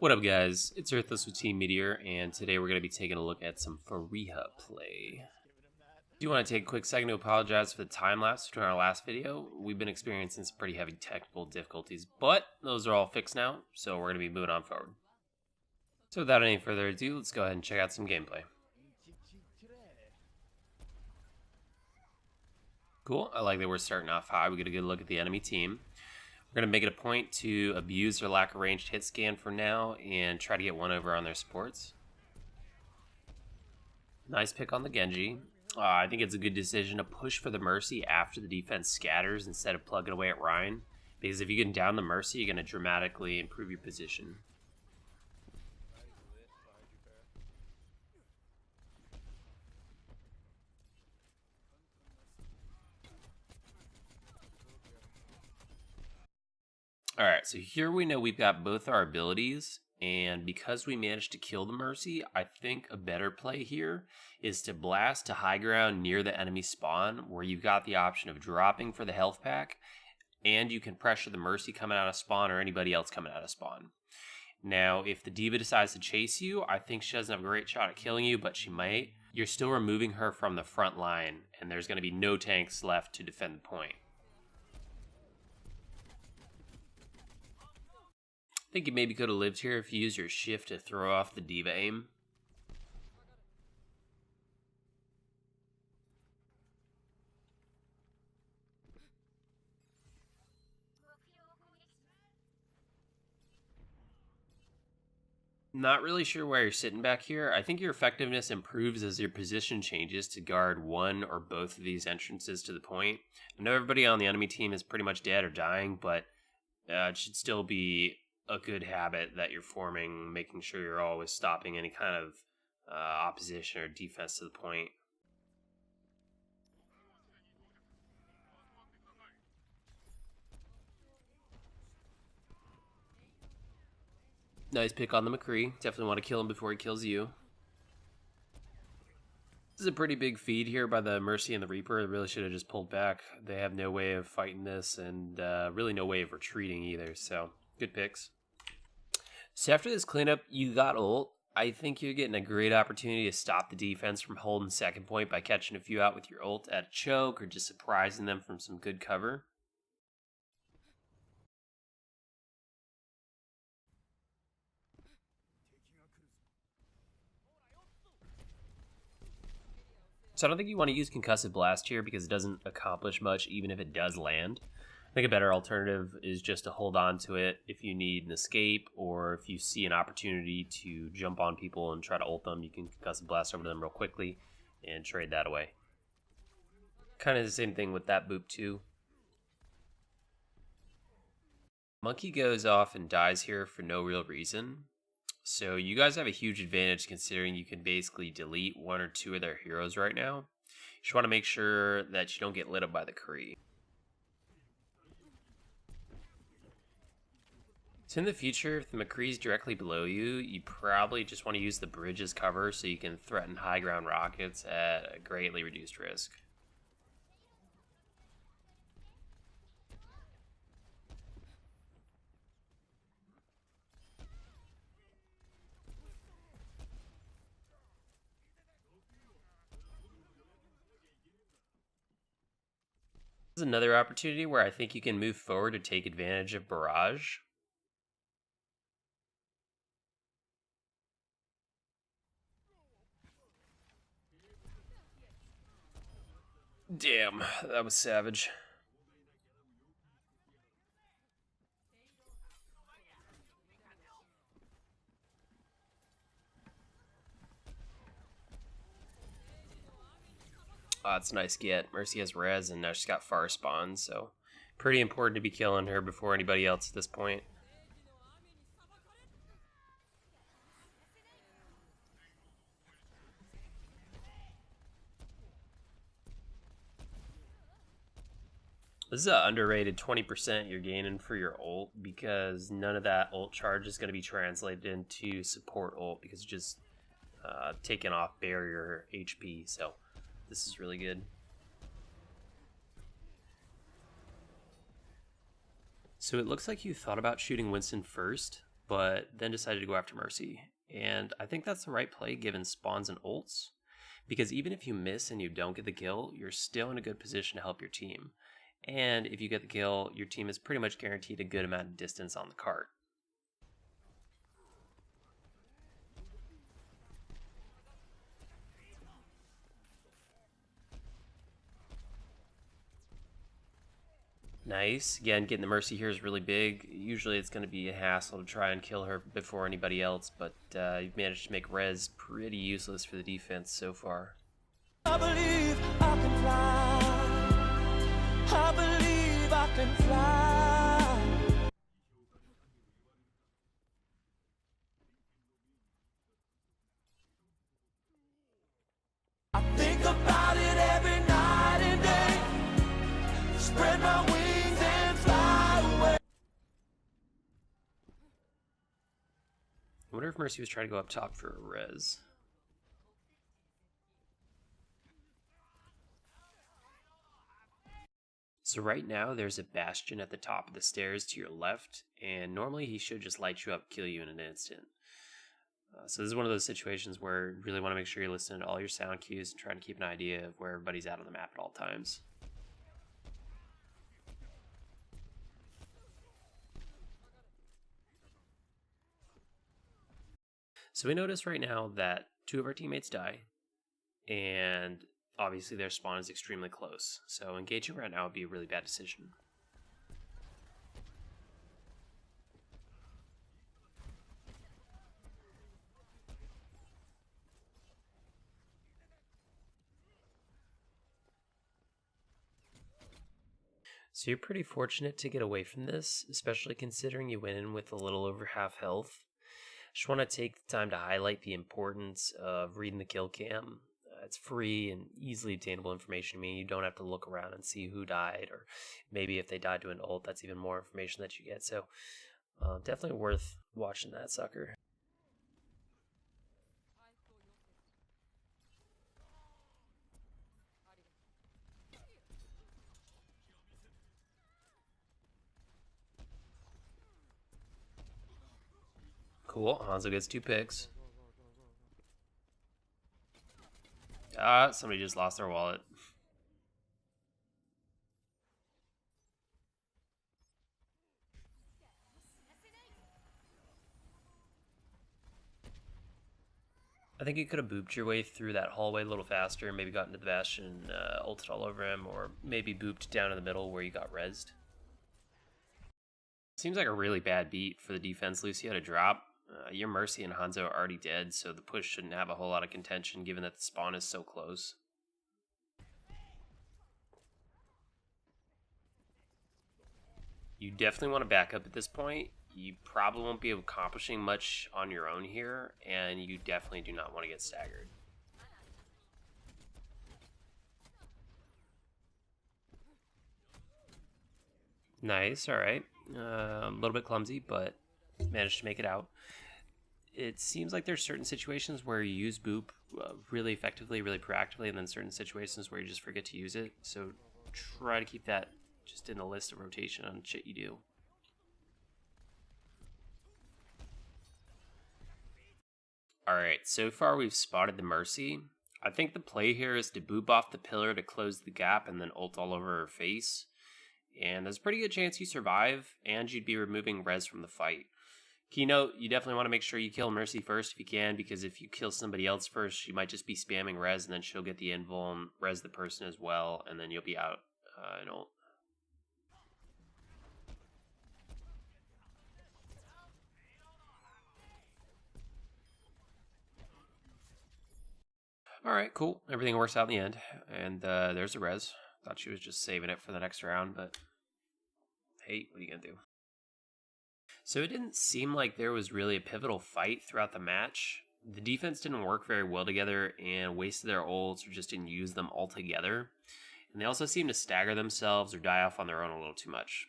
What up, guys? It's Earthless with Team Meteor, and today we're going to be taking a look at some Fariha play. I do want to take a quick second to apologize for the time lapse between our last video. We've been experiencing some pretty heavy technical difficulties, but those are all fixed now, so we're going to be moving on forward. So without any further ado, let's go ahead and check out some gameplay. Cool, I like that we're starting off high. We get a good look at the enemy team. We're going to make it a point to abuse their lack of ranged hit scan for now and try to get one over on their supports. Nice pick on the Genji. I think it's a good decision to push for the Mercy after the defense scatters instead of plugging away at Ryan, because if you can down the Mercy, you're going to dramatically improve your position. Alright, so here we know we've got both our abilities, and because we managed to kill the Mercy, I think a better play here is to blast to high ground near the enemy spawn, where you've got the option of dropping for the health pack, and you can pressure the Mercy coming out of spawn or anybody else coming out of spawn. Now, if the D.Va decides to chase you, I think she doesn't have a great shot at killing you, but she might. You're still removing her from the front line, and there's going to be no tanks left to defend the point. I think you maybe could have lived here if you used your shift to throw off the D.Va aim. Not really sure why you're sitting back here. I think your effectiveness improves as your position changes to guard one or both of these entrances to the point. I know everybody on the enemy team is pretty much dead or dying, but it should still be a good habit that you're forming, making sure you're always stopping any kind of opposition or defense to the point. Nice pick on the McCree. Definitely want to kill him before he kills you. This is a pretty big feed here by the Mercy and the Reaper. They really should have just pulled back. They have no way of fighting this and really no way of retreating either, so good picks. So after this cleanup, you got ult. I think you're getting a great opportunity to stop the defense from holding second point by catching a few out with your ult at a choke or just surprising them from some good cover. So I don't think you want to use Concussive Blast here because it doesn't accomplish much even if it does land. I think a better alternative is just to hold on to it if you need an escape or if you see an opportunity to jump on people and try to ult them, you can Concussive Blast over them real quickly and trade that away. Kind of the same thing with that boop too. Monkey goes off and dies here for no real reason. So you guys have a huge advantage considering you can basically delete one or two of their heroes right now. You just want to make sure that you don't get lit up by the Kree. So in the future, if the McCree's directly below you, you probably just want to use the bridge as cover so you can threaten high ground rockets at a greatly reduced risk. This is another opportunity where I think you can move forward to take advantage of Barrage. Damn, that was savage. Oh, that's a nice get. Mercy has res and now she's got far spawn, so pretty important to be killing her before anybody else at this point. This is an underrated 20% you're gaining for your ult because none of that ult charge is going to be translated into support ult because it's just taking off barrier HP, so this is really good. So it looks like you thought about shooting Winston first. but then decided to go after Mercy. And I think that's the right play given spawns and ults, because even if you miss and you don't get the kill, you're still in a good position to help your team. And if you get the kill, your team is pretty much guaranteed a good amount of distance on the cart. Nice. Again, getting the Mercy here is really big. Usually it's going to be a hassle to try and kill her before anybody else, but you've managed to make res pretty useless for the defense so far. I believe I can fly. I believe I can fly. I think about it every night and day. Spread my wings and fly away. I wonder if Mercy was trying to go up top for a res. So right now there's a Bastion at the top of the stairs to your left, and normally he should just light you up, kill you in an instant. So this is one of those situations where you really want to make sure you're listening to all your sound cues and trying to keep an idea of where everybody's at on the map at all times. So we notice right now that 2 of our teammates die, and obviously their spawn is extremely close. So engaging right now would be a really bad decision. So you're pretty fortunate to get away from this, especially considering you went in with a little over half health. Just want to take the time to highlight the importance of reading the kill cam. It's free and easily obtainable information. I mean, you don't have to look around and see who died, or maybe if they died to an ult, that's even more information that you get. So definitely worth watching that sucker. Cool. Hanzo gets 2 picks. Somebody just lost their wallet. I think you could have booped your way through that hallway a little faster, maybe got into the Bastion, ulted all over him, or maybe booped down in the middle where you got rezzed. Seems like a really bad beat for the defense Lucio to drop. Your Mercy and Hanzo are already dead, so the push shouldn't have a whole lot of contention given that the spawn is so close. You definitely want to back up at this point. You probably won't be accomplishing much on your own here, and you definitely do not want to get staggered. Nice, alright. A little bit clumsy, but managed to make it out. It seems like there's certain situations where you use boop really effectively, really proactively, and then certain situations where you just forget to use it. So try to keep that just in the list of rotation on shit you do. Alright, so far we've spotted the Mercy. I think the play here is to boop off the pillar to close the gap and then ult all over her face. And there's a pretty good chance you survive, and you'd be removing res from the fight. Keynote, you definitely want to make sure you kill Mercy first if you can, because if you kill somebody else first, she might just be spamming res, and then she'll get the invul and res the person as well, and then you'll be out in ult. Alright, cool. Everything works out in the end, and there's a res. Thought she was just saving it for the next round, but hey, what are you gonna do? So it didn't seem like there was really a pivotal fight throughout the match. The defense didn't work very well together and wasted their ults or just didn't use them altogether. And they also seemed to stagger themselves or die off on their own a little too much.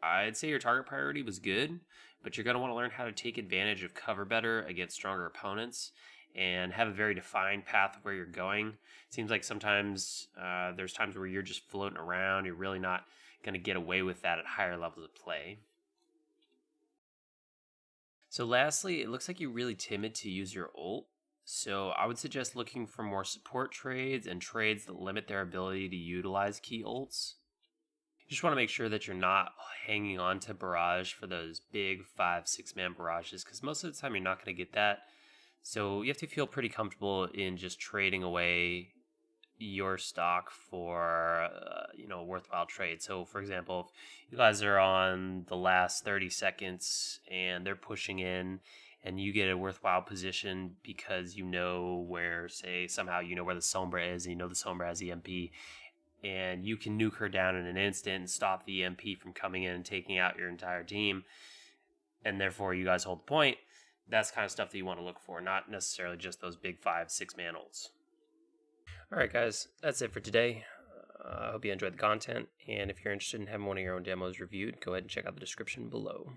I'd say your target priority was good, but you're going to want to learn how to take advantage of cover better against stronger opponents and have a very defined path of where you're going. It seems like sometimes there's times where you're just floating around. You're really not going to get away with that at higher levels of play. So lastly, it looks like you're really timid to use your ult. So I would suggest looking for more support trades and trades that limit their ability to utilize key ults. You just want to make sure that you're not hanging on to barrage for those big 5-6 man barrages, because most of the time you're not going to get that. So you have to feel pretty comfortable in just trading away your stock for a worthwhile trade. So for example, if you guys are on the last 30 seconds and they're pushing in and you get a worthwhile position because you know where, say somehow you know where the Sombra is and you know the Sombra has EMP, and you can nuke her down in an instant and stop the EMP from coming in and taking out your entire team, and therefore you guys hold the point. That's kind of stuff that you want to look for, not necessarily just those big 5-6 man ults. All right, guys, that's it for today. I hope you enjoyed the content, and if you're interested in having one of your own demos reviewed, go ahead and check out the description below.